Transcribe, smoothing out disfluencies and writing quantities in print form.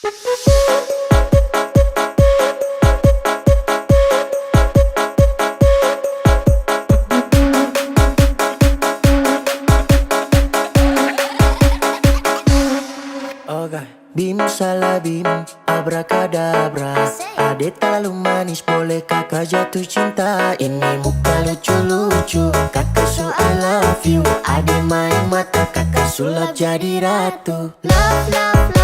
Oke, bim salah bim, abrakadabra. Ade terlalu manis, boleh kakak jatuh cinta. Ini muka lucu-lucu, kakak so I love you. Ade main mata, kakak sulap jadi ratu. Love, love, love.